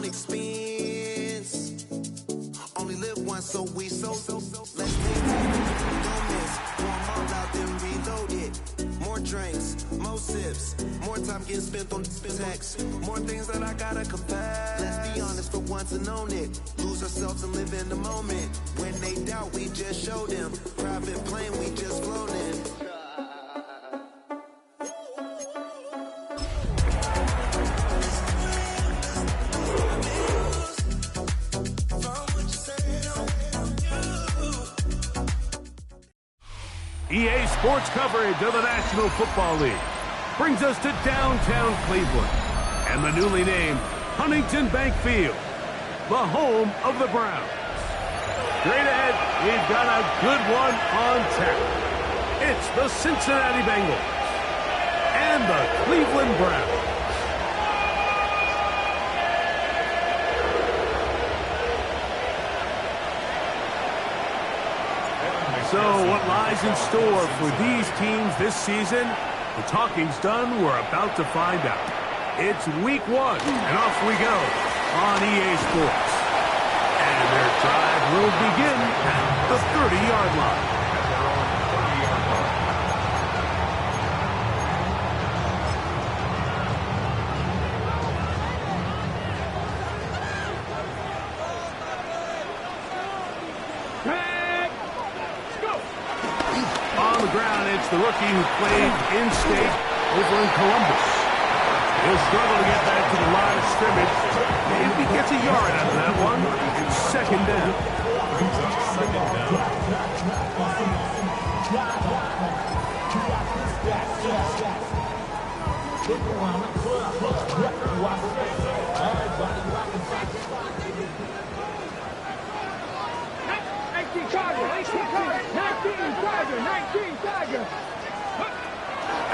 own expense. Only live once, so we so. Let's take moments. Pour 'em all out, then reload it. More drinks, more sips, more time getting spent on text. More things that I gotta confess. Let's be honest for once and own it. Lose ourselves and live in the moment. When they doubt, we just show them. Private plane, we just flown in. EA Sports coverage of the National Football League brings us to downtown Cleveland and the newly named Huntington Bank Field, the home of the Browns. Straight ahead, we've got a good one on tap. It's the Cincinnati Bengals and the Cleveland Browns. So what lies in store for these teams this season? The talking's done. We're about to find out. It's week 1, and off we go on EA Sports. And their drive will begin at the 30-yard line. It's the rookie who played in-state over in Columbus. He'll struggle to get back to the line of scrimmage. If he gets a yard out of that one, it's second down.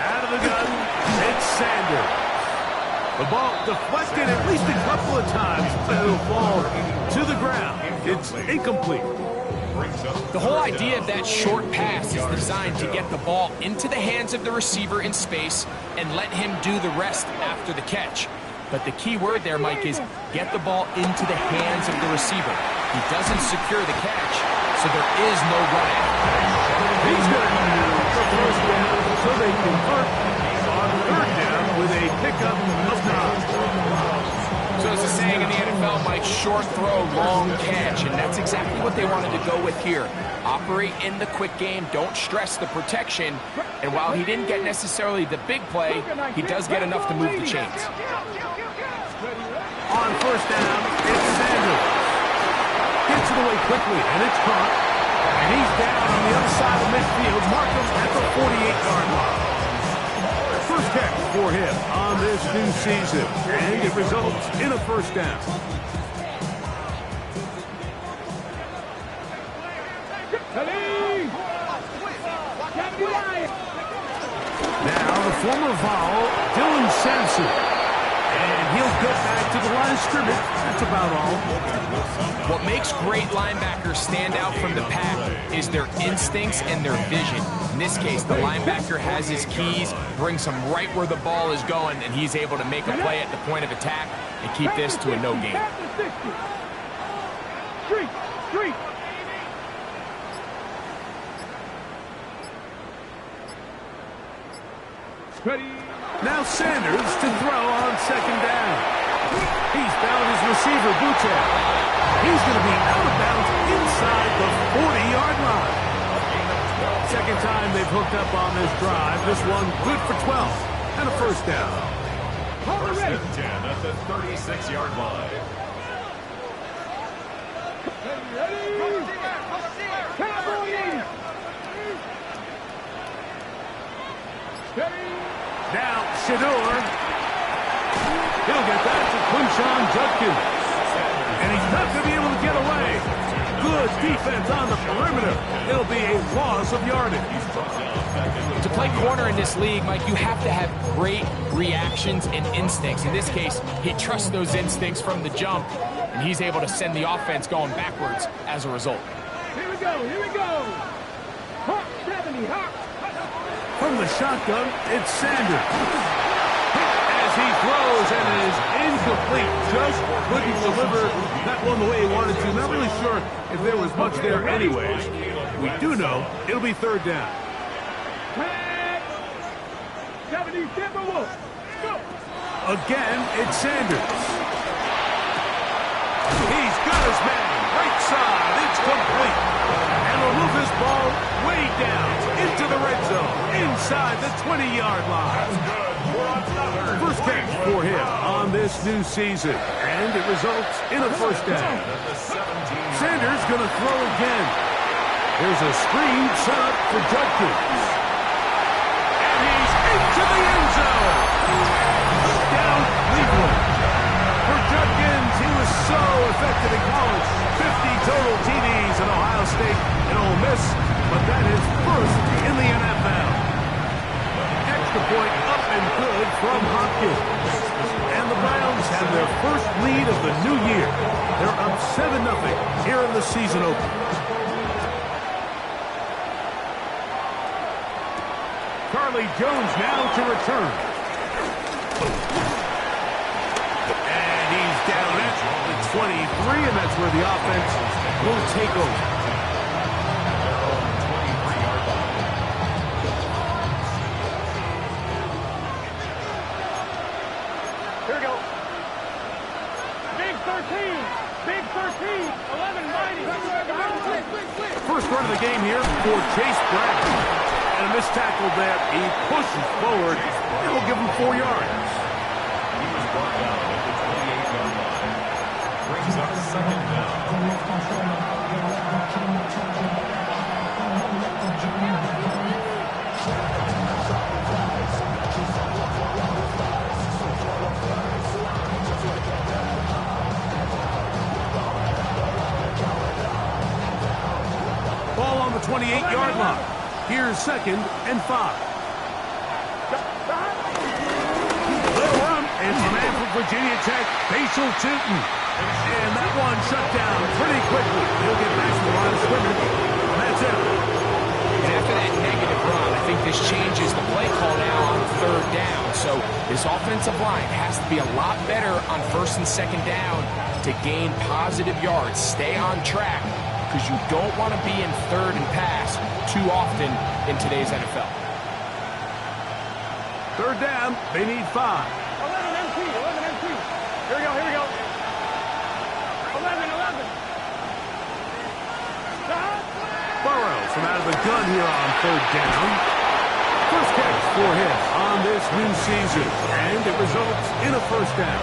Out of the gun, it's Sanders. The ball deflected at least a couple of times, but it'll fall to the ground. It's incomplete. The whole idea of that short pass is designed to get the ball into the hands of the receiver in space and let him do the rest after the catch. But the key word there, Mike, is get the ball into the hands of the receiver. He doesn't secure the catch, so there is no run after. He's going to use the first down so they convert on third down with a pickup of 9. So as the saying in the NFL, Mike, short throw, long catch, and that's exactly what they wanted to go with here. Operate in the quick game, don't stress the protection, and while he didn't get necessarily the big play, he does get enough to move the chains. On first down, it's Sanders. Gets it away quickly, and it's caught. And he's down on the other side of midfield. Mark him at the 48-yard line. First catch for him on this new season. And it results in a first down. Now the former Vol, Dylan Sampson. And he'll get back to the line of scrimmage. That's about all. What makes great linebackers stand out from the pack is their instincts and their vision. In this case, the linebacker has his keys, brings him right where the ball is going, and he's able to make a play at the point of attack and keep this to a no gain. Now Sanders to throw on second down. He's found his receiver, Buche. He's going to be out of bounds inside the 40-yard line. Second time they've hooked up on this drive. This one good for 12 and a first down. First and 10 at the 36-yard line. Now Shador. He'll get that to Quinshon Judkins. And he's not going to be able to get away. Good defense on the perimeter. It'll be a loss of yardage. To play corner in this league, Mike, you have to have great reactions and instincts. In this case, he trusts those instincts from the jump, and he's able to send the offense going backwards as a result. Here we go, here we go. Hawk 70, Hawk. From the shotgun, it's Sanders. As as he throws, and it is incomplete. Just couldn't deliver that one the way he wanted to. Not really sure if there was much there anyways. We do know it'll be third down. Tag. 70 Timberwolves. Go. Again, it's Sanders. He's got his man. Right side. It's complete. And he'll move this ball way down into the red zone. Inside the 20-yard line. First catch for him on this new season. And it results in a first down. Sanders going to throw again. There's a screen set up for Judkins. And he's into the end zone. Down Cleveland. For Judkins, he was so effective in college. 50 total TDs in Ohio State and Ole Miss. But that is first in the NFL. Extra point up and good from Hopkins. And the Browns have their first lead of the new year. They're up 7-0 here in the season opener. Charlie Jones now to return. And he's down at the 23, and that's where the offense will take over. Here we go. Big 13. Big 13. 11 mighty. First run of the game here for Chase Brown. And a missed tackle there. He pushes forward, and will give him 4 yards. He was brought down at the 28-yard line. Brings up second down. Ball on the 28-yard line. Here's 2nd and 5. Little run, and the man from Virginia Tech, Facial Tootin. And that one shut down pretty quickly. He'll get back to the line of scrimmage. That's it. And after that negative run, I think this changes the play call now on third down. So this offensive line has to be a lot better on first and second down to gain positive yards. Stay on track, because you don't want to be in third and pass too often in today's NFL. Third down, they need 5. 11 MT. 11 MT. Here we go. Here we go. 11. Burrows from out of the gun here on third down. First catch for him on this new season, and it results in a first down.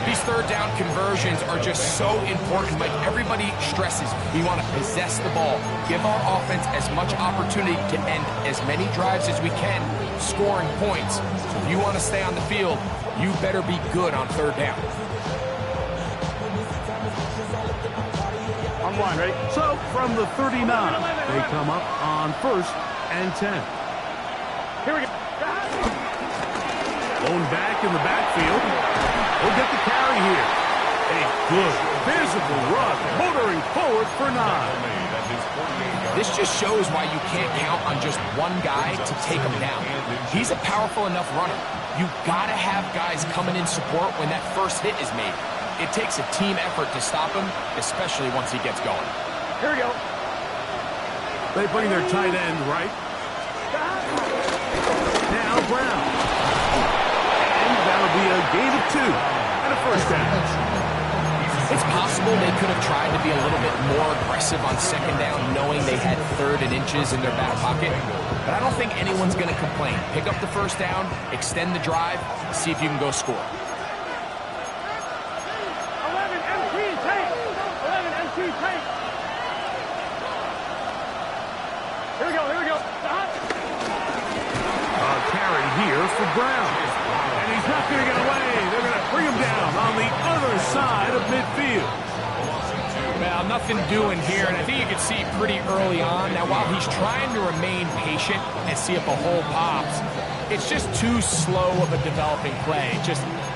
These third down conversions are just so important. Like everybody stresses, we want to possess the ball, give our offense as much opportunity to end as many drives as we can, scoring points. So if you want to stay on the field, you better be good on third down. On one, ready? So from the 39, they come up on 1st and 10. Here we go. Blown back in the backfield. We'll get the carry here. A good physical run, motoring forward for 9. This just shows why you can't count on just one guy to take him down. He's a powerful enough runner. You got to have guys coming in support when that first hit is made. It takes a team effort to stop him, especially once he gets going. Here we go. They bring their tight end right. Now Brown. And that'll be a gain of 2 and a first down. It's possible they could have tried to be a little bit more aggressive on second down, knowing they had 3rd and inches in their back pocket. But I don't think anyone's going to complain. Pick up the first down, extend the drive, see if you can go score. 11 MT tank. 11 MT tank. Here we go. Here we go. A carry here for Brown. And he's not going to get away. They're going to bring him down on the other side of midfield. Well, nothing doing here, and I think you can see pretty early on. Now, while he's trying to remain patient and see if a hole pops, it's just too slow of a developing play.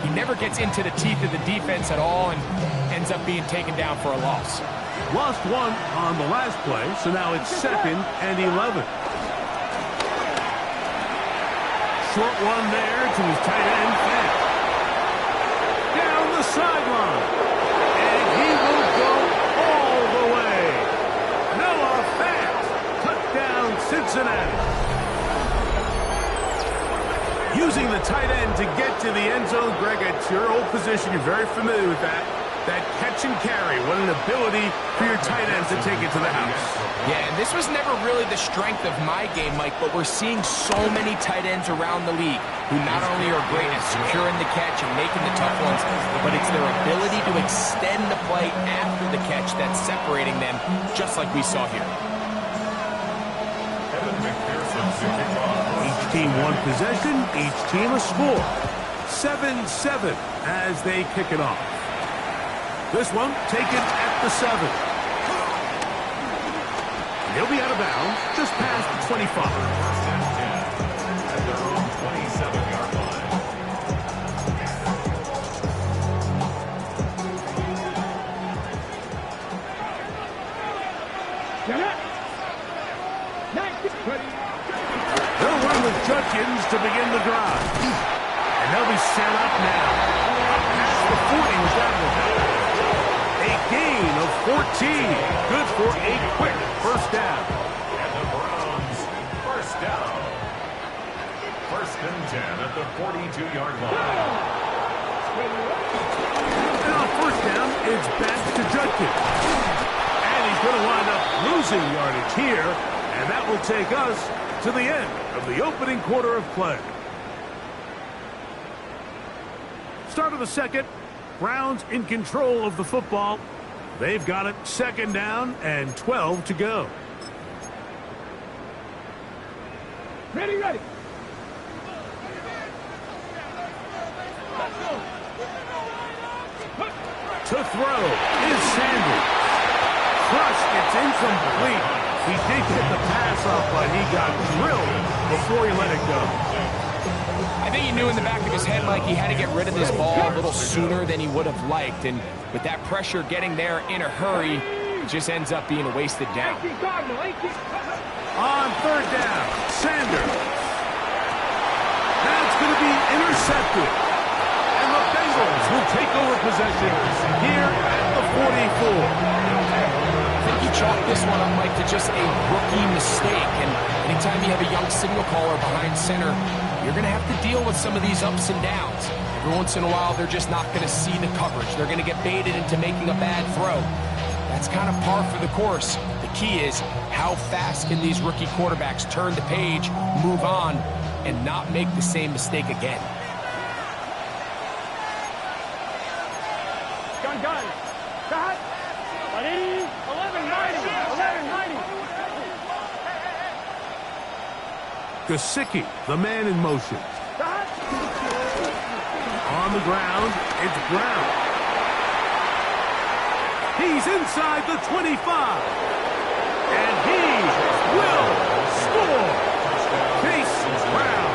He never gets into the teeth of the defense at all and ends up being taken down for a loss. Lost 1 on the last play, so now it's 2nd and 11. Short one there to his tight end, Fant. sideline. And he will go all the way. Noah Fant, touchdown Cincinnati. Using the tight end to get to the end zone, Greg, it's your old position. You're very familiar with that. That catch and carry, what an ability for your tight ends to take it to the house. Yeah, and this was never really the strength of my game, Mike, but we're seeing so many tight ends around the league who not only are great at securing the catch and making the tough ones, but it's their ability to extend the play after the catch that's separating them, just like we saw here. Each team one possession, each team a score. 7-7 as they kick it off. This one taken at the 7. He'll be out of bounds just past the 25. First and 10 at their own 27-yard line. They'll run with Judkins to begin the drive. And they'll be set up now. Up past the 40 with that one. A gain of 14. Good for a quick first down. And the Browns, first down. First and 10 at the 42-yard line. And on first down, it's back to Judkins. And he's going to wind up losing yardage here. And that will take us to the end of the opening quarter of play. Start of the second. Browns in control of the football. They've got it second down and 12 to go. Ready. To throw is Sanders. Crush, it's incomplete. He did get the pass off, but he got drilled before he let it go. I think he knew in the back of his head, Mike, he had to get rid of this ball a little sooner than he would have liked. And with that pressure getting there in a hurry, it just ends up being a wasted down. On third down, Sanders. That's going to be intercepted. And the Bengals will take over possession here at the 44. I think you chalk this one up, Mike, to just a rookie mistake. And anytime you have a young signal caller behind center, you're going to have to deal with some of these ups and downs. Every once in a while, they're just not going to see the coverage. They're going to get baited into making a bad throw. That's kind of par for the course. The key is how fast can these rookie quarterbacks turn the page, move on, and not make the same mistake again. Gun. Cut. 1190. 1190. Gesicki, the man in motion. On the ground, it's Brown. He's inside the 25. And he will score. Chase Brown.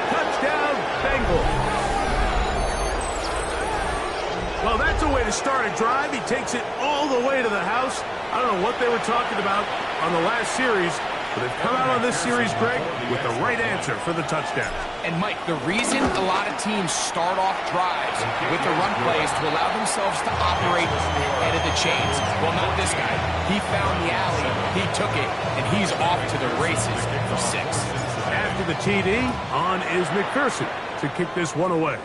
Touchdown, Bengals. Well, that's a way to start a drive. He takes it all the way to the house. I don't know what they were talking about on the last series, but they've come out on this series, Greg, with the right answer for the touchdown. And, Mike, the reason a lot of teams start off drives with the run plays to allow themselves to operate ahead of the chains. Well, not this guy. He found the alley, he took it, and he's off to the races for 6. After the TD, on is McPherson to kick this one away.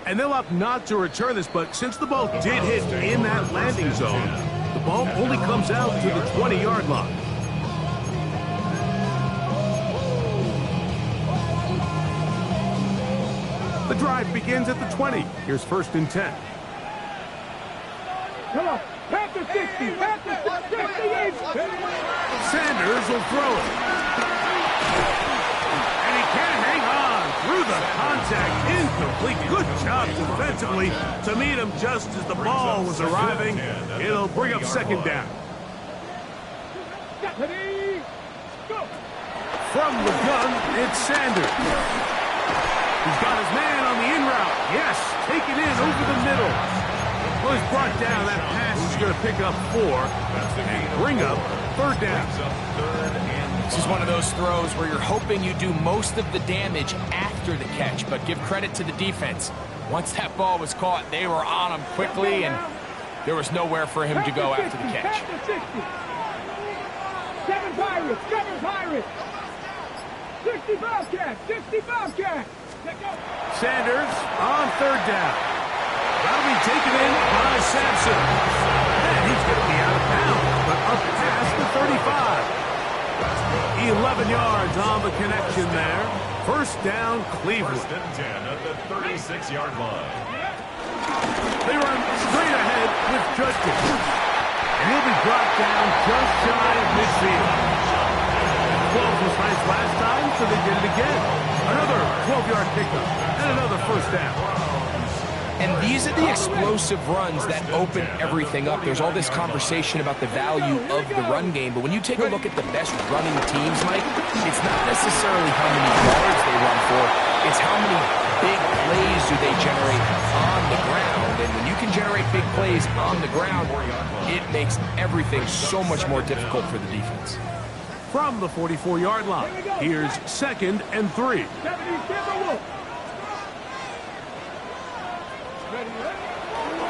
And they'll opt not to return this, but since the ball did hit in that landing zone, the ball only comes out to the 20-yard line. The drive begins at the 20. Here's first and 10. Come on. Back to 60. Back to 58. Sanders will throw it. And he can't hang on through the contact. Incomplete. Good job defensively to meet him just as the ball was arriving. It'll bring up second down. From the gun, it's Sanders. He's got his man on the in route. Yes, take it in over the middle. Well, he's brought down. That pass is going to pick up 4 and bring up third down. This is one of those throws where you're hoping you do most of the damage after the catch, but give credit to the defense. Once that ball was caught, they were on him quickly, and there was nowhere for him to go after the catch. 7 Pirates, 7 Pirates. 60 Bobcats, 60 Bobcats. Sanders on third down. That'll be taken in by Sampson. And he's going to be out of bounds, but up past the 35. 11 yards on the connection there. First down, Cleveland. First and 10 at the 36-yard line. They run straight ahead with Judkins. And he'll be brought down just shy of midfield. 12 was nice last time, so they did it again. Another 12-yard pickup and another first down. And these are the explosive runs that open everything up. There's all this conversation about the value of the run game, but when you take a look at the best running teams, Mike, it's not necessarily how many yards they run for, it's how many big plays do they generate on the ground. And when you can generate big plays on the ground, it makes everything so much more difficult for the defense. From the 44-yard line, here's 2nd and 3.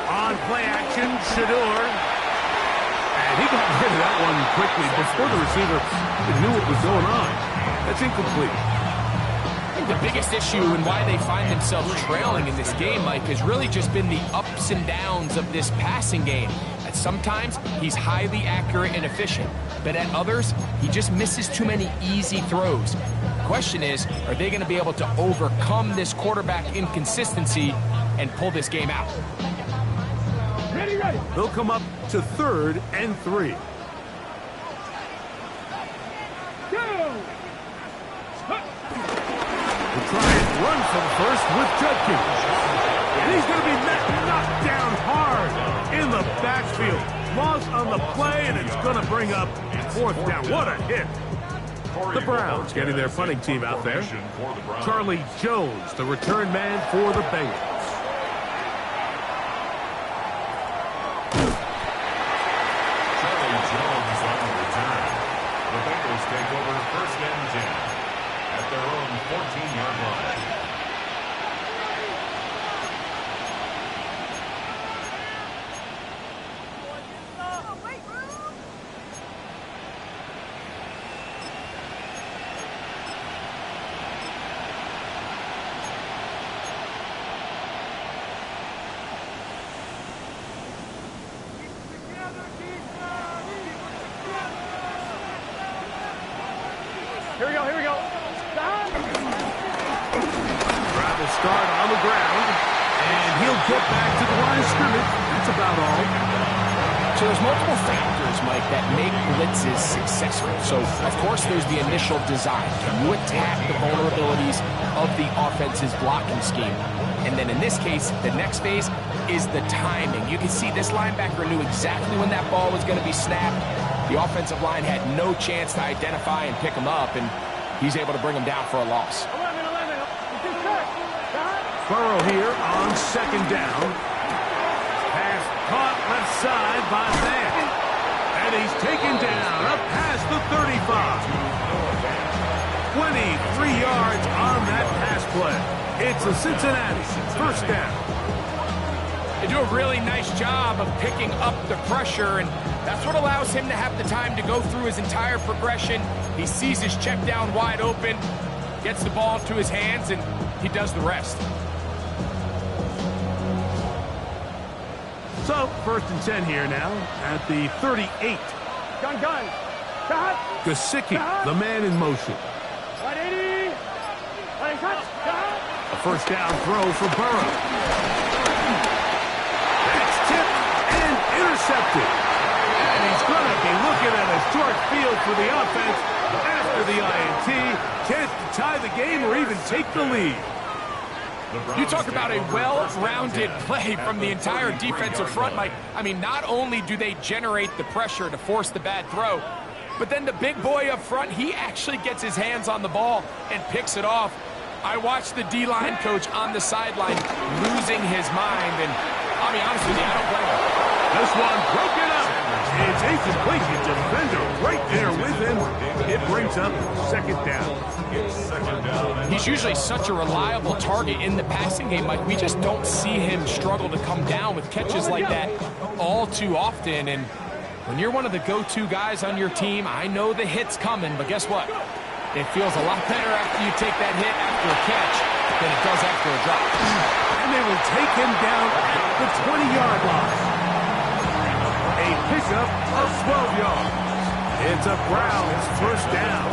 On play action, Shador. And he got rid of that one quickly before the receiver knew what was going on. That's incomplete. I think the biggest issue and why they find themselves trailing in this game, Mike, has really just been the ups and downs of this passing game. At sometimes, he's highly accurate and efficient, but at others, he just misses too many easy throws. The question is, are they going to be able to overcome this quarterback inconsistency and pull this game out? They'll come up to 3rd and 3. We'll try and run from first with Judkins. And he's going to be knocked down hard in the backfield. Loss on the play, and it's going to bring up 4th down. What a hit. The Browns getting their punting team out there. Charlie Jones, the return man for the Bengals. Take over 1st and 10 at their own 14-yard line. Here we go, here we go. Drive will start on the ground, and he'll get back to the line of scrimmage. That's about all. So there's multiple factors, Mike, that make blitzes successful. So, of course, there's the initial design. Can you attack the vulnerabilities of the offense's blocking scheme? And then in this case, the next phase is the timing. You can see this linebacker knew exactly when that ball was going to be snapped. The offensive line had no chance to identify and pick him up, and he's able to bring him down for a loss. 11. Burrow here on 2nd down. Pass caught left side by Van. And he's taken down up past the 35. 23 yards on that pass play. It's a Cincinnati 1st down. They do a really nice job of picking up the pressure, and that's what allows him to have the time to go through his entire progression. He sees his check down wide open, gets the ball to his hands, and he does the rest. So, 1st and 10 here now at the 38. Gun. Gesicki, the man in motion. 180. A 1st down throw for Burrow. That's tipped and intercepted. And he's going to be looking at a short field for the offense after the INT. Chance to tie the game or even take the lead. You talk about a well-rounded play from the entire defensive front, Mike. I mean, not only do they generate the pressure to force the bad throw, but then the big boy up front, he actually gets his hands on the ball and picks it off. I watched the D-line coach on the sideline losing his mind, and I'll be honest with you, I don't blame him. This one broken up. It's incomplete. The defender right there with him. It brings up second down. He's usually such a reliable target in the passing game, Mike. We just don't see him struggle to come down with catches like that all too often. And when you're one of the go-to guys on your team, I know the hit's coming, but guess what? It feels a lot better after you take that hit after a catch than it does after a drop. And they will take him down at the 20-yard line. A pickup of 12 yards. It's a Browns first down.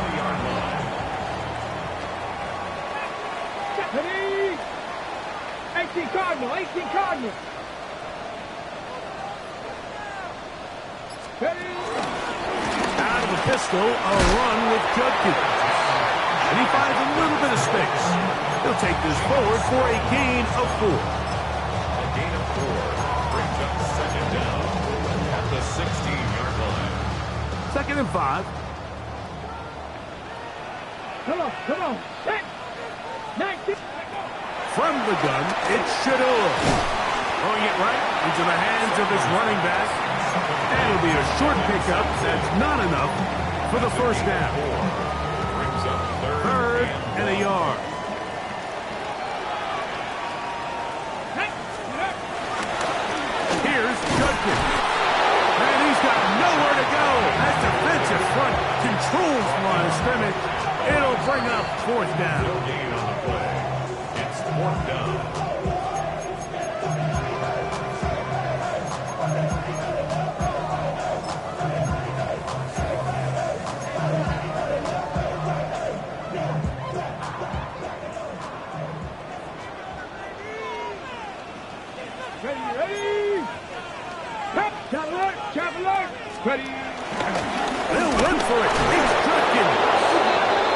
18 Cardinal, 18 Cardinal. Out of the pistol, a run with Judkins. And he finds a little bit of space. He'll take this forward for a gain of 4. A gain of 4 brings up second down at the 16-yard line. 2nd and 5. Come on. 19. From the gun, it's Shador. Throwing it right into the hands of his running back. And it'll be a short pickup that's not enough for the first down. Brings up Third and a yard. Here's Judkins. And he's got nowhere to go. That defensive front controls the line of scrimmage. It'll bring up fourth down. gain on the play. It's fourth down. Ready. Chapel. Ready. They'll run for it. It's Judkins.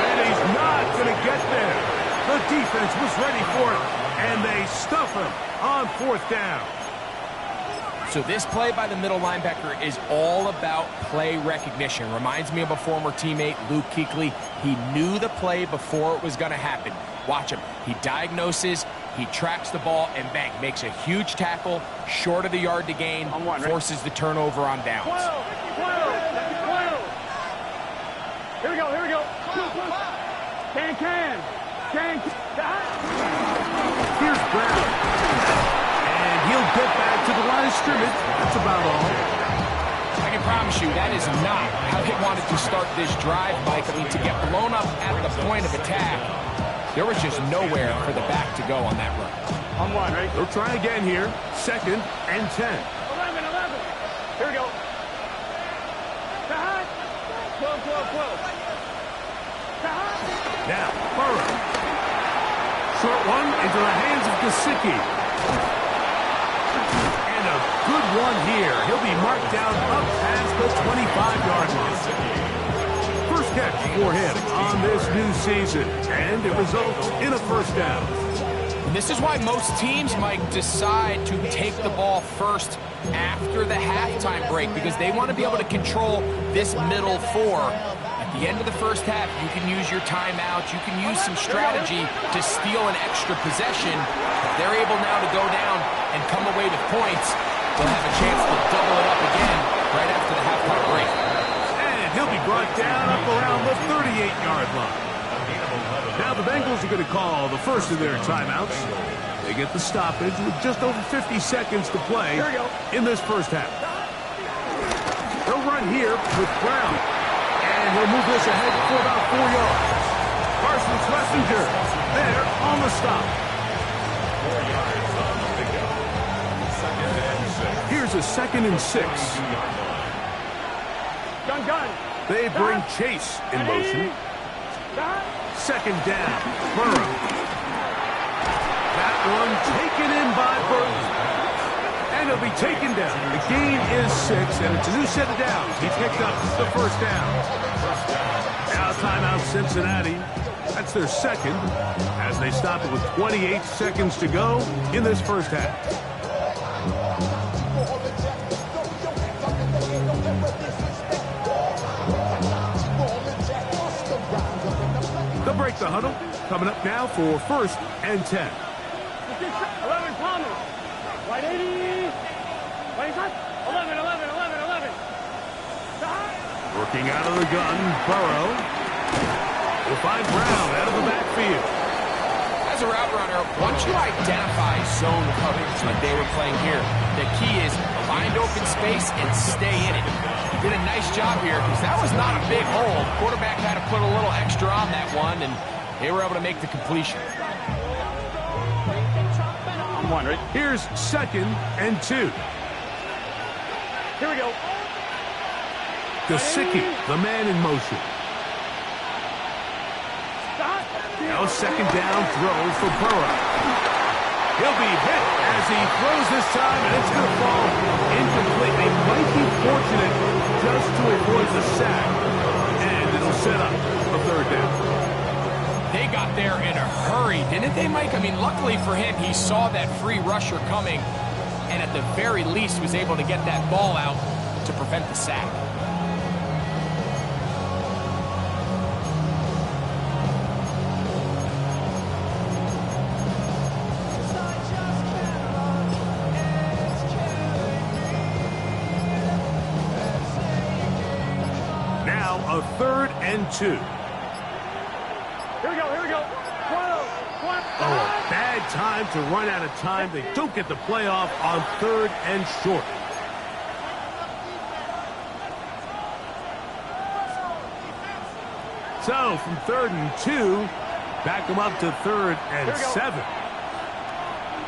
And he's not going to get there. The defense was ready for it, and they stuff him on fourth down. So this play by the middle linebacker is all about play recognition. Reminds me of a former teammate, Luke Kuechly. He knew the play before it was going to happen. Watch him. He diagnoses, he tracks the ball, and bang, makes a huge tackle, short of the yard to gain, forces the turnover on downs. 12. Here we go. Can. Here's Brown. And he'll get back to the line of scrimmage. That's about all. I can promise you that is not how they wanted to start this drive, Mike. I mean, to get blown up at the point of attack, there was just nowhere for the back to go on that run. On one, right? They'll try again here. 2nd and 10. 11. Here we go. 12. Now, Burrow. Short one into the hands of Gesicki. And a good one here. He'll be marked down up past the 25-yard line. First catch for him on this new season. And it results in a first down. And this is why most teams, Mike, decide to take the ball first after the halftime break, because they want to be able to control this middle four. At the end of the first half, you can use your timeout, you can use some strategy to steal an extra possession. If they're able now to go down and come away with points, they'll have a chance to double it up again right after the halftime break. And he'll be brought down up around the 38-yard line. Now the Bengals are going to call the first of their timeouts. They get the stoppage with just over 50 seconds to play in this first half. They'll run here with Brown. And he'll move this ahead for about 4 yards. Parsons Messenger there on the stop. 4 yards on the pickup. 2nd and 6. Here's a 2nd and 6. Gun. They bring Chase in motion. 2nd down. Burrow. That one taken in by Burrow. And he'll be taken down. The gain is 6, and it's a new set of downs. He picked up the first down. Now timeout Cincinnati. That's their second as they stop it with 28 seconds to go in this first half. They'll break the huddle. Coming up now for 1st and 10. 11 Palmer. White 80. 25. 11. Looking out of the gun, Burrow will find Brown out of the backfield. As a route runner, once you identify zone coverage like they were playing here, the key is find open space and stay in it. Did a nice job here because that was not a big hole. Quarterback had to put a little extra on that one, and they were able to make the completion. On one, right? Here's 2nd and 2. Here we go. Gesicki, the man in motion. Stop. Now 2nd down throw for Burrow. He'll be hit as he throws this time, and it's going to fall incomplete. They might be fortunate just to avoid the sack, and it'll set up a 3rd down. They got there in a hurry, didn't they, Mike? I mean, luckily for him, he saw that free rusher coming, and at the very least was able to get that ball out to prevent the sack. Now a 3rd and 2. Here we go. Here we go. One. Oh, a bad time to run out of time. They don't get the playoff on 3rd and short. So from 3rd and 2, back them up to 3rd and 7.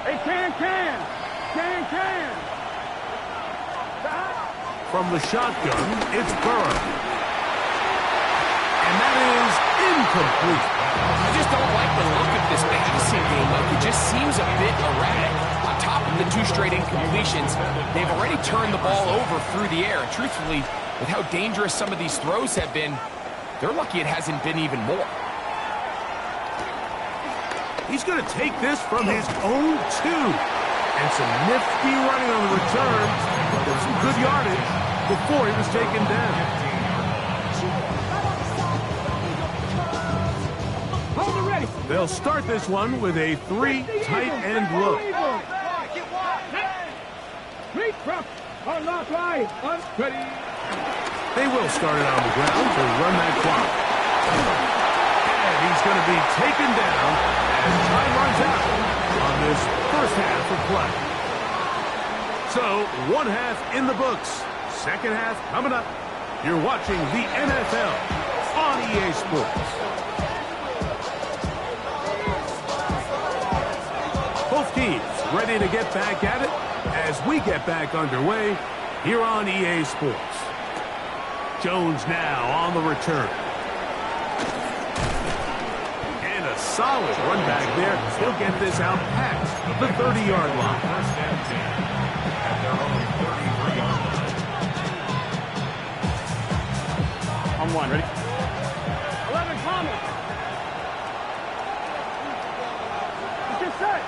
Hey, can. From the shotgun, it's Burrow. And that is incomplete. I just don't like the look of this passing game. Like, it just seems a bit erratic. On top of the 2 straight incompletions, they've already turned the ball over through the air. And truthfully, with how dangerous some of these throws have been, they're lucky it hasn't been even more. He's going to take this from his own 2. And some nifty running on the return. With some good yardage before he was taken down. They'll start this one with a 3 tight end look. They will start it on the ground to run that clock. And he's going to be taken down as time runs out on this first half of play. So, 1 half in the books. 2nd half coming up. You're watching the NFL on EA Sports. Both teams ready to get back at it as we get back underway here on EA Sports. Jones now on the return. And a solid run back there. He'll get this out past the 30-yard line. First and 10 at their own 33-yard line. On one, ready? 11, Thomas. Get set.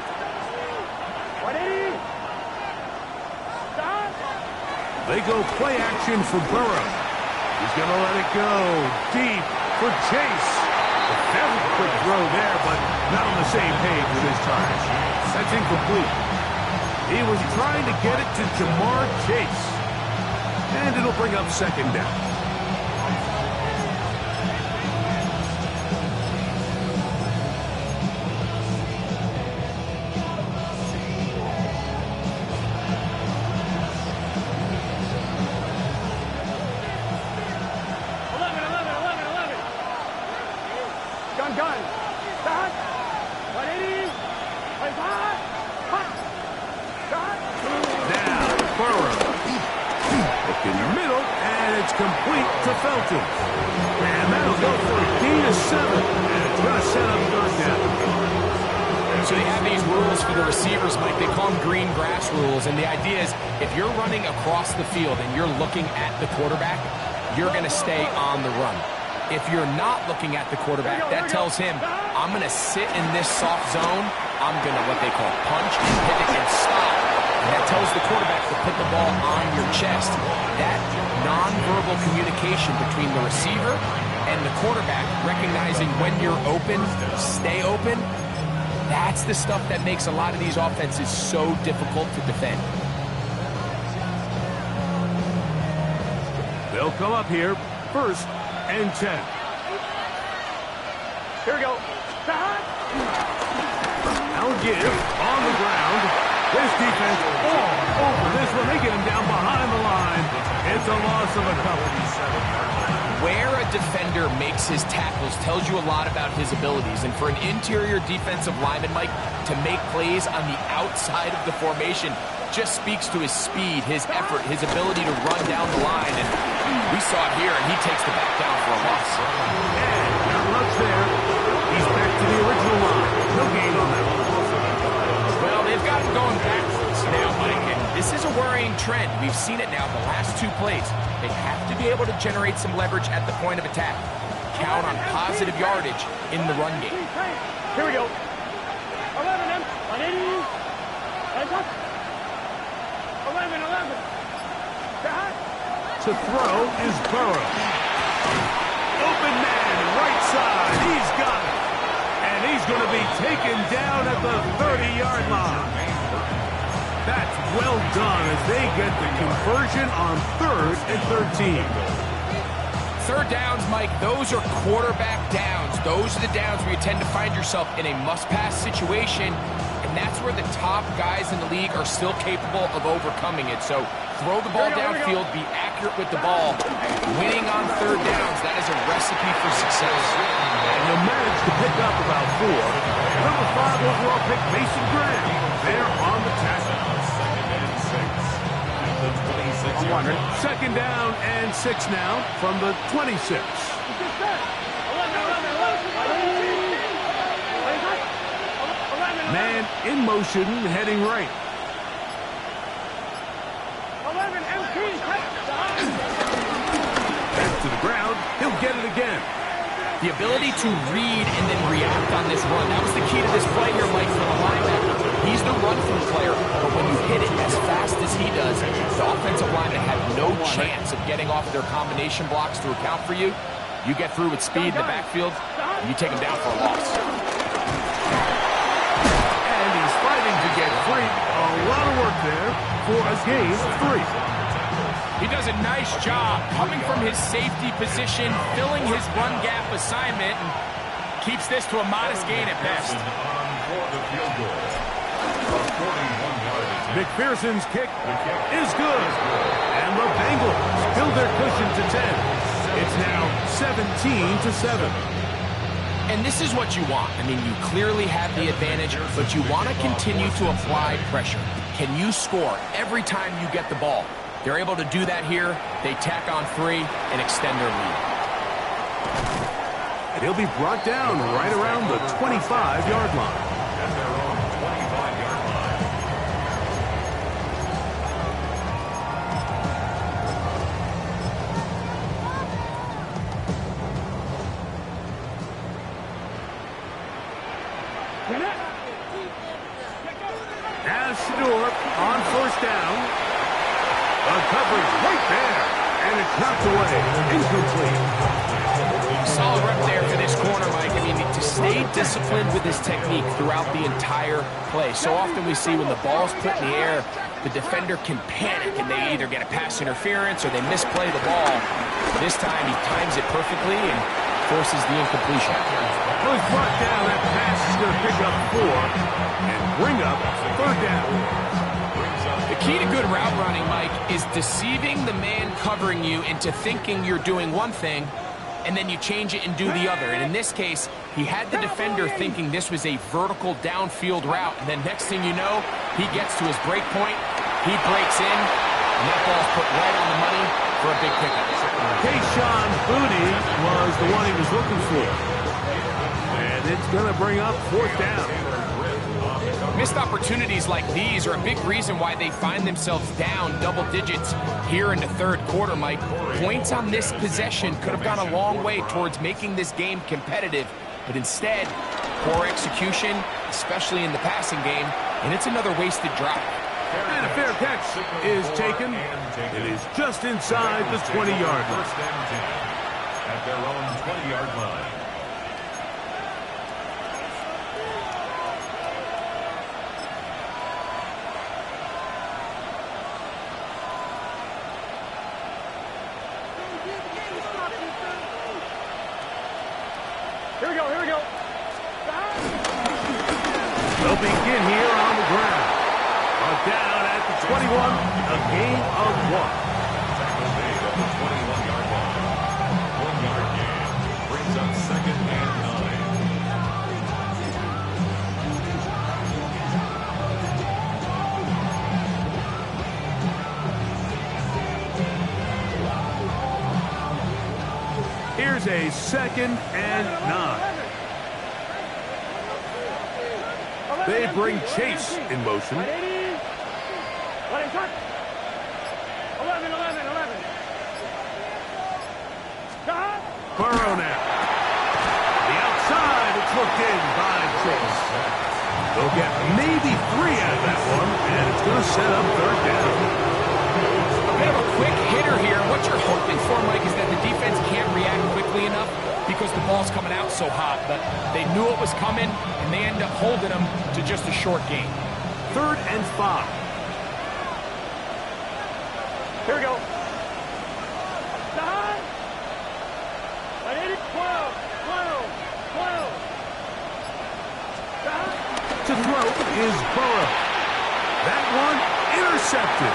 180. Stop. They go play action for Burrow. He's going to let it go deep for Chase. A very quick throw there, but not on the same page with his time. That's incomplete. He was trying to get it to Jamar Chase. And it'll bring up 2nd down. Gun. Start. 180. Play hot. Start. Now, Burrow. Look in the middle, and it's complete to Felton. And that'll go for a gain of 7. And it's going to set up 3rd down. So they have these rules for the receivers, Mike. They call them green grass rules. And the idea is if you're running across the field and you're looking at the quarterback, you're going to stay on the run. If you're not looking at the quarterback, that tells him, I'm going to sit in this soft zone. I'm going to what they call punch and pivot and stop. And that tells the quarterback to put the ball on your chest. That nonverbal communication between the receiver and the quarterback, recognizing when you're open, stay open, that's the stuff that makes a lot of these offenses so difficult to defend. They'll come up here, 1st and 10. Here we go. Now give on the ground. This defense all over this one. They get him down behind the line. It's a loss of a couple. Where a defender makes his tackles tells you a lot about his abilities. And for an interior defensive lineman, Mike, to make plays on the outside of the formation just speaks to his speed, his effort, his ability to run down the line. And we saw it here, and he takes the back down for a loss. And not much there. He's back to the original line. No gain on that one. Well, they've got him going backwards now, Mike, and this is a worrying trend. We've seen it now the last 2 plays. They have to be able to generate some leverage at the point of attack. Count on positive yardage in the run game. Here we go. 11 M. 180. 11. To throw is Burrow. Open man, right side. He's got it. And he's going to be taken down at the 30-yard line. That's well done as they get the conversion on 3rd and 13. Third downs, Mike, those are quarterback downs. Those are the downs where you tend to find yourself in a must-pass situation, and that's where the top guys in the league are still capable of overcoming it. So throw the ball downfield, be accurate with the ball. Winning on third downs, that is a recipe for success. And he'll manage to pick up about 4. Number 5 overall pick, Mason Graham. They're on the tackle. 2nd down and 6 now from the 26. Man in motion, heading right. 11 MP. Back to the ground. He'll get it again. The ability to read and then react on this run, that was the key to this play here, Mike, for the linebacker. He's the run-through player, but when you hit it as fast as he does, the offensive linemen have no chance of getting off their combination blocks to account for you. You get through with speed in the backfield, and you take him down for a loss. And he's fighting to get free. A lot of work there for a gain of 3. He does a nice job coming from his safety position, filling his run gap assignment, and keeps this to a modest gain at best. McPherson's kick is good. And the Bengals build their cushion to 10. It's now 17-7. And this is what you want. I mean, you clearly have the advantage, but you want to continue to apply pressure. Can you score every time you get the ball? They're able to do that here. They tack on 3 and extend their lead. And he'll be brought down right around the 25-yard line. At their own 25-yard line. Now Shador on 1st down. A coverage right there. And it's knocked away. Incomplete. Solid rep there for this corner, Mike. I mean, to stay disciplined with his technique throughout the entire play. So often we see when the ball's put in the air, the defender can panic and they either get a pass interference or they misplay the ball. This time he times it perfectly and forces the incompletion. Well, he's brought down. That pass is going to pick up 4 and bring up 3rd down. The key to good route running, Mike, is deceiving the man covering you into thinking you're doing one thing, and then you change it and do the other. And in this case, he had the defender thinking this was a vertical downfield route, and then next thing you know, he gets to his break point, he breaks in, and that ball's put right on the money for a big pickup. Kayshon Boutte was the one he was looking for. And it's going to bring up 4th down. Missed opportunities like these are a big reason why they find themselves down double digits here in the 3rd quarter, Mike. Points on this possession could have gone a long way towards making this game competitive, but instead, poor execution, especially in the passing game, and it's another wasted drive. And a fair catch is taken. It is just inside the 20-yard line. At their own 20-yard line. They'll begin here on the ground. Down at the 21, a gain of 1. Tackle made at the 21-yard line. 1-yard gain brings up 2nd and 9. Here's a 2nd and 9. They bring Chase in motion. 11. Burrow now. The outside, it's looked in by Chase. They'll get maybe 3 out of that one, and it's going to set up 3rd down. A bit of a quick hitter here. What you're hoping for, Mike, is that the defense can't react quickly enough because the ball's coming out so hot. But they knew it was coming, and they end up holding them to just a short gain. 3rd and 5. Here we go. 12. To throw is Burrow. That one intercepted.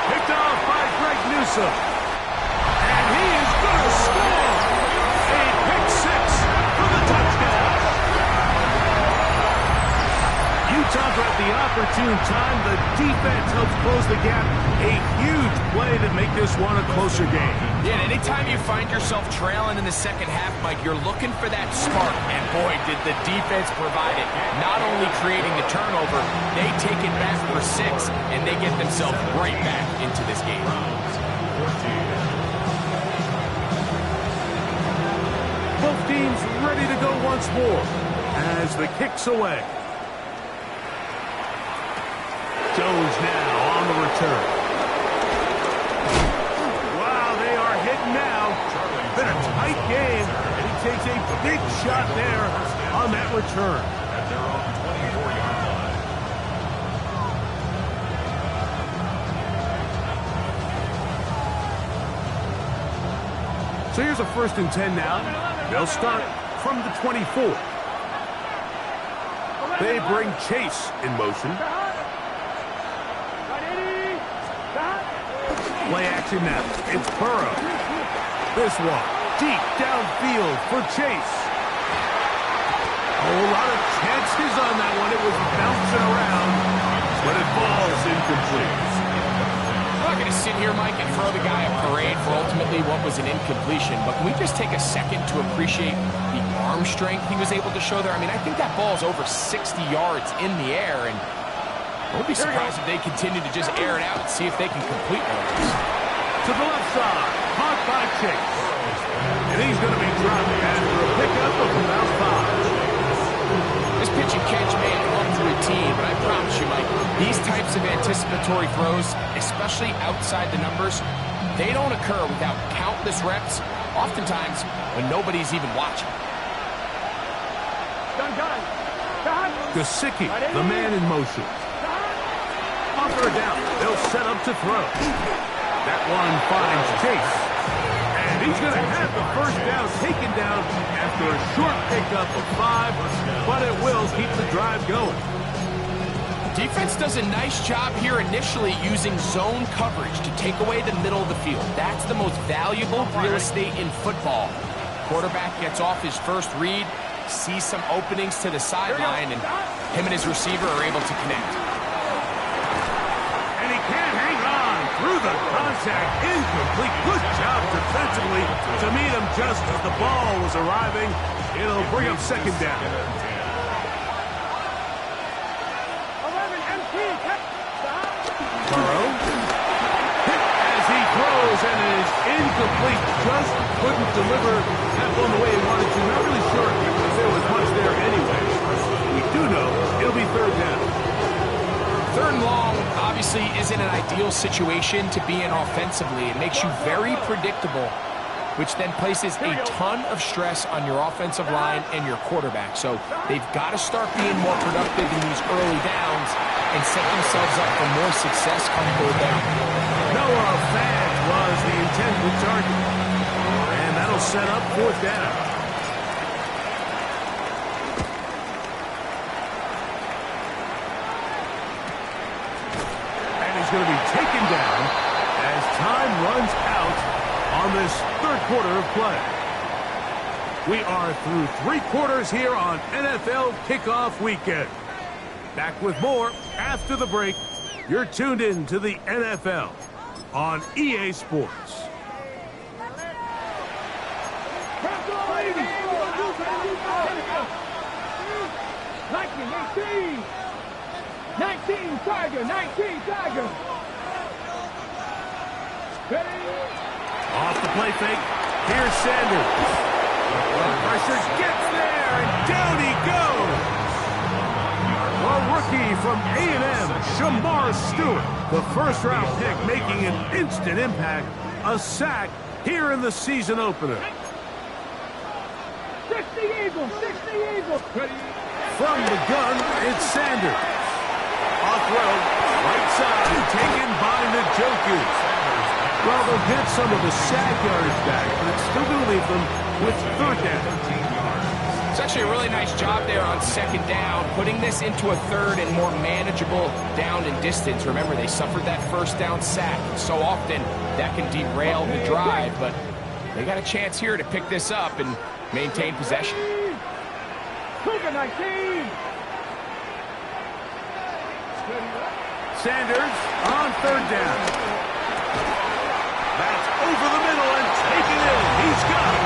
Picked off by Greg Newsome. And he is going to score. A pick 6 for the touchdown. Utah got the opportune time. The defense helps close the gap. A huge play to make this one a closer game. Yeah, and anytime you find yourself trailing in the second half, Mike, you're looking for that spark. And boy, did the defense provide it. Not only creating the turnover, they take it back for 6, and they get themselves right back into this game. Both teams ready to go once more as the kick's away. Jones now on the return. Wow, they are hitting now. Been a tight game, and he takes a big shot there on that return. At their own 24-yard line. So here's a 1st and 10 now. They'll start from the 24. They bring Chase in motion. Play action now. It's Burrow. This one deep downfield for Chase. A lot of chances on that one. It was bouncing around, but it falls incomplete. I'm not going to sit here, Mike, and throw the guy a parade for ultimately what was an incompletion, but can we just take a second to appreciate the arm strength he was able to show there? I mean, I think that ball's over 60 yards in the air, and I won't be surprised if they continue to just air it out and see if they can complete one of these. To the left side, caught by Chase. And he's going to be dropped after a pickup of about 5. This pitch and catch may have looked routine, but I promise you, Mike, these types of anticipatory throws, especially outside the numbers, they don't occur without countless reps, oftentimes when nobody's even watching. Gesicki, the man in motion. Up or down, they'll set up to throw. That one finds Chase. And he's going to have the 1st down taken down after a short pickup of 5, but it will keep the drive going. Defense does a nice job here initially using zone coverage to take away the middle of the field. That's the most valuable real estate in football. Quarterback gets off his first read, sees some openings to the sideline, and him and his receiver are able to connect. And he can't hang on through the contact. Incomplete. Good job defensively to meet him just as the ball was arriving. It'll bring up 2nd down. Burrow hit as he throws, and it is incomplete. Just couldn't deliver that one the way he wanted to. Not really sure if there was much there anyway. We do know it'll be 3rd down. 3rd and long obviously isn't an ideal situation to be in offensively. It makes you very predictable, which then places a ton of stress on your offensive line and your quarterback. So they've got to start being more productive in these early downs and set themselves up for more success come 3rd down. Noah Fant was the intended target. And that'll set up 4th down. time runs out on this third quarter of play. We are through 3 quarters here on NFL Kickoff Weekend. Back with more after the break. You're tuned in to the NFL on EA Sports. 19 Tiger, 19 Tiger. Off the play fake, here's Sanders. The pressure gets there, and down he goes. A rookie from A&M, Shamar Stewart, the first-round pick, making an instant impact. A sack here in the season opener. 60 Eagles, 60 Eagles. From the gun, it's Sanders. Off-road, right side, taken by Njoku. Well, they'll get some of the sack yards back, but it's still going to leave them with third down. It's actually a really nice job there on second down, putting this into a third and more manageable down and distance. Remember, they suffered that first down sack. So often, that can derail the drive, but they got a chance here to pick this up and maintain possession. Cougar 19. Sanders on third down. That's over the middle and taken in. He's got it.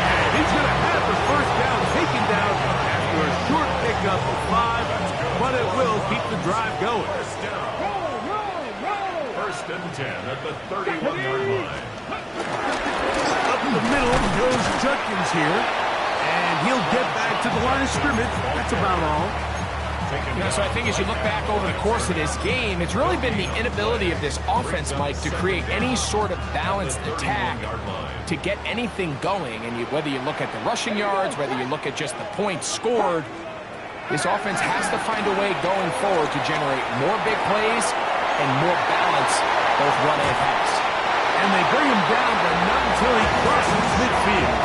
And he's going to have the first down taken down after a short pickup of 5, but it will keep the drive going. First and 10 at the 31-yard line. Up the middle goes Judkins here, and he'll get back to the line of scrimmage. That's about all. So I think as you look back over the course of this game, it's really been the inability of this offense, Mike, to create any sort of balanced attack to get anything going. And whether you look at the rushing yards, whether you look at just the points scored, this offense has to find a way going forward to generate more big plays and more balance, both run and pass. And they bring him down, but not until he crosses midfield.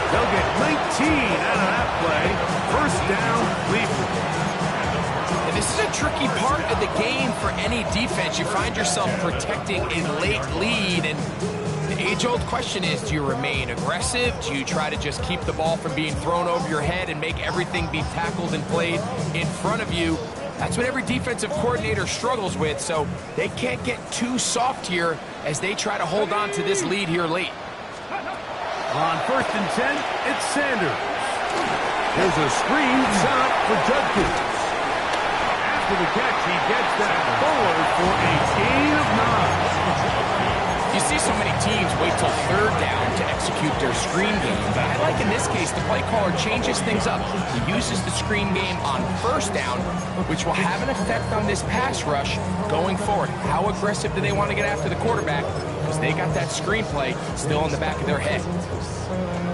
They'll get 19 out of that play. First down, Cleveland. And this is a tricky part of the game for any defense. You find yourself protecting a late lead, and the age-old question is, do you remain aggressive? Do you try to just keep the ball from being thrown over your head and make everything be tackled and played in front of you? That's what every defensive coordinator struggles with, so they can't get too soft here as they try to hold on to this lead here late. On first and 10, it's Sanders. There's a screen set up for Judkins. After the catch, he gets that forward for a gain of 9. You see so many teams wait till third down to execute their screen game, but I like in this case the play caller changes things up. He uses the screen game on first down, which will have an effect on this pass rush going forward. How aggressive do they want to get after the quarterback? Because they got that screenplay still in the back of their head.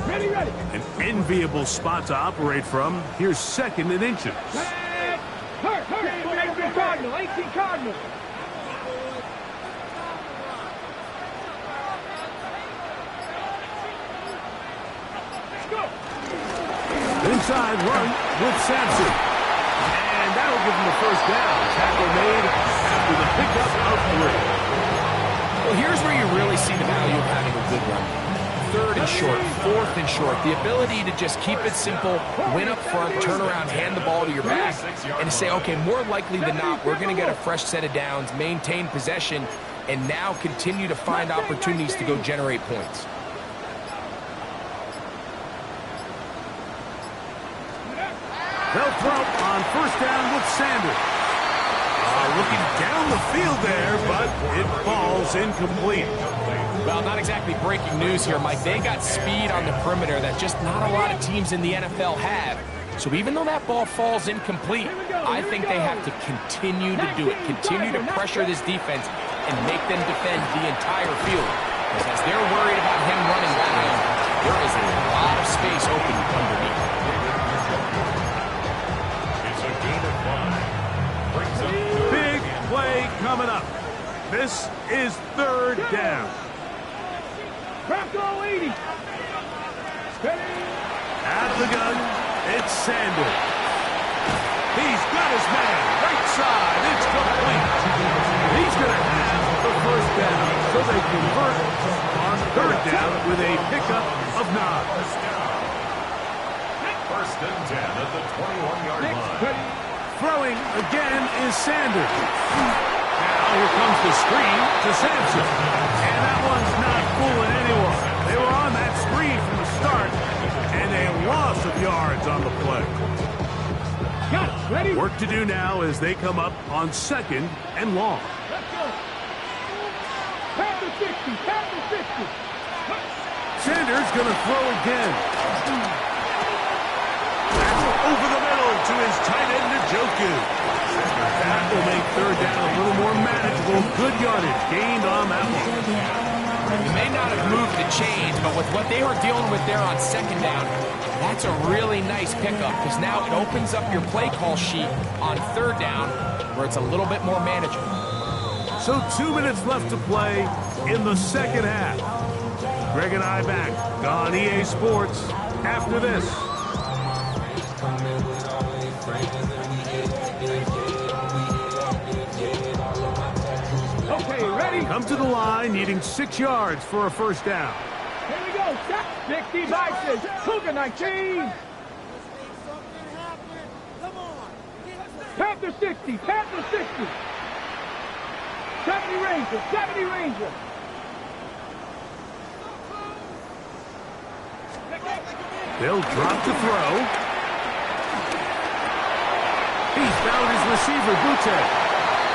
Ready, ready. An enviable spot to operate from. Here's second and inches. Hurt. 18 Cardinal, 18 Cardinal. Inside run with Sampson. And that'll give him the first down. Tackle made after the pickup of 3. Well, here's where you really see the value of having a good run. Third and short, fourth and short. The ability to just keep it simple, win up front, turn around, hand the ball to your back, and to say, okay, more likely than not, we're going to get a fresh set of downs, maintain possession, and now continue to find opportunities to go generate points. They'll throw on first down with Sanders. Looking down the field there, but it falls incomplete. Well, not exactly breaking news here, Mike. They got speed on the perimeter that just not a lot of teams in the NFL have. So even though that ball falls incomplete, I think they have to continue to do it, continue to pressure this defense and make them defend the entire field. Because as they're worried about him running down, there is a lot of space open underneath. Big play coming up. This is third down. Bronco 80. Out of the gun, it's Sanders. He's got his man. Right side, it's complete. He's going to have the first down, so they convert on third down with a pickup of 9. First and 10 at the 21-yard line. Throwing again is Sanders. Now here comes the screen to Sampson. And that one's not fooling anyone. They were on that screen from the start, and a loss of yards on the play. Got it. Ready? Work to do now as they come up on 2nd and long. Let's go. Pass the 60. Pass the 60. Sanders going to throw again. That's over the middle to his tight end, Njoku. That will make third down a little more manageable. Good yardage gained on that one. You may not have moved the chains, but with what they were dealing with there on 2nd down, that's a really nice pickup because now it opens up your play call sheet on 3rd down where it's a little bit more manageable. So 2 minutes left to play in the second half. Greg and I back on EA Sports after this. Okay, ready? Come to the line, needing 6 yards for a first down. Here we go. Set. 60 Vikings. Cougar 19. Panther 60. Panther 60. 70 Ranger. 70 Ranger. They'll drop to throw. He's found his receiver, Butte.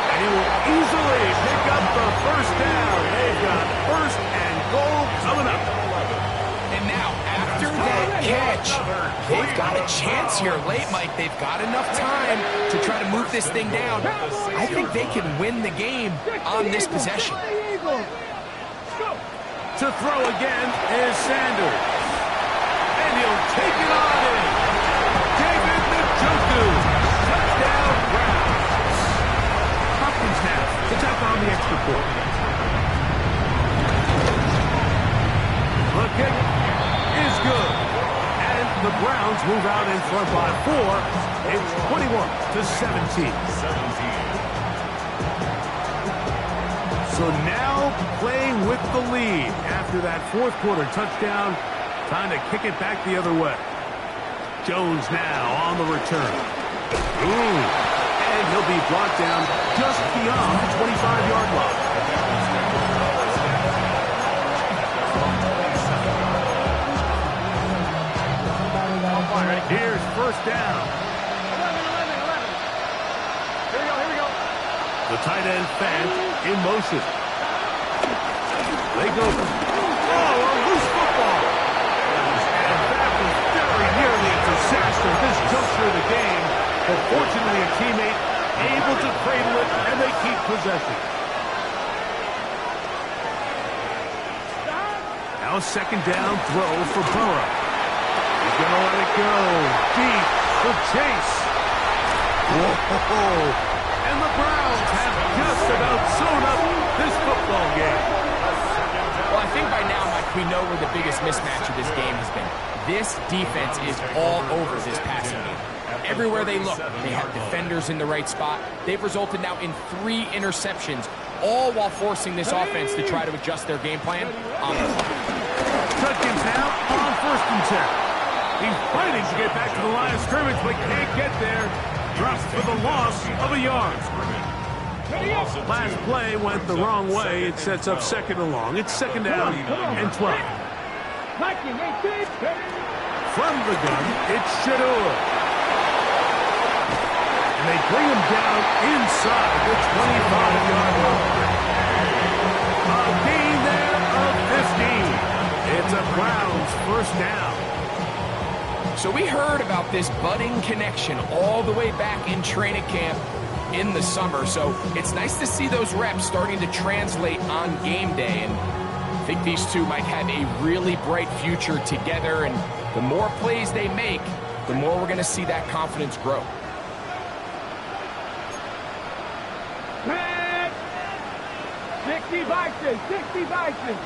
And he will easily pick up the first down. They've got 1st and goal coming up. And now, after that catch, they've got a chance here late, Mike. They've got enough time to try to move this thing down. I think they can win the game on this possession. To throw again is Sanders. And he'll take it on in. David Njoku. Touchdown, Browns. Hopkins now to tack on the extra point. The kick is good. And the Browns move out in front by 4. It's 21-17. So now playing with the lead after that 4th quarter touchdown. Time to kick it back the other way. Jones now on the return. Ooh. And he'll be brought down just beyond the 25-yard line. Here's first down. 11. Here we go. The tight end Fant in motion. They go. Oh, a loose football. And that was very nearly a disaster this juncture of the game. But fortunately, a teammate able to cradle it, and they keep possession. Now 2nd down throw for Burrow. He's going to let it go. Deep for Chase. Whoa. And the Browns have just about sewn up this football game. Well, I think by now, Mike, we know where the biggest mismatch of this game has been. This defense is all over this passing game. Everywhere they look, they have defenders in the right spot. They've resulted now in 3 interceptions, all while forcing this offense to try to adjust their game plan on the fly. Judkins now on 1st and 10. He's fighting to get back to the line of scrimmage, but can't get there. Drops for the loss of a yard. Last play went the wrong way. It sets up 2nd and long. It's 2nd down and 12. From the gun, it's Shador. And they bring him down inside the 25-yard line. A gain there of 15. It's a Browns first down. So we heard about this budding connection all the way back in training camp in the summer. So it's nice to see those reps starting to translate on game day. And I think these two might have a really bright future together. And the more plays they make, the more we're going to see that confidence grow. Red. 60 Vikings. 60 Vikings.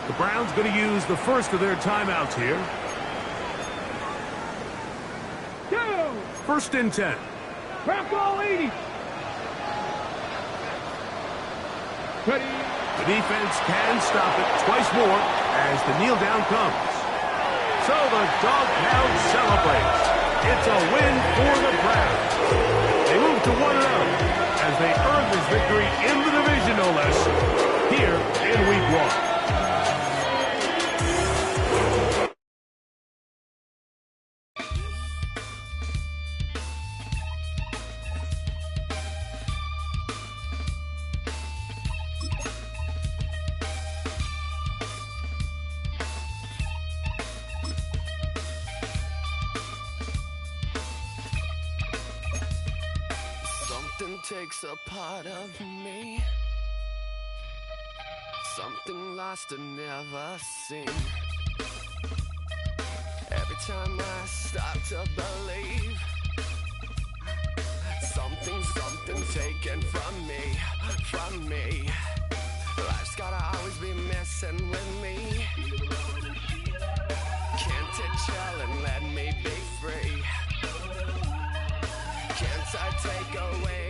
The Browns going to use the first of their timeouts here. 1st and 10. Crack all 80. Ready. The defense can stop it twice more as the kneel down comes. So the dog pound celebrates. It's a win for the Browns. They move to 1-0 as they earn this victory in the division, no less, here in Week 1. Something takes a part of me, something lost and never seen. Every time I start to believe, something taken from me. Life's gotta always be messing with me. Can't it chill and let me be free? Can't I take away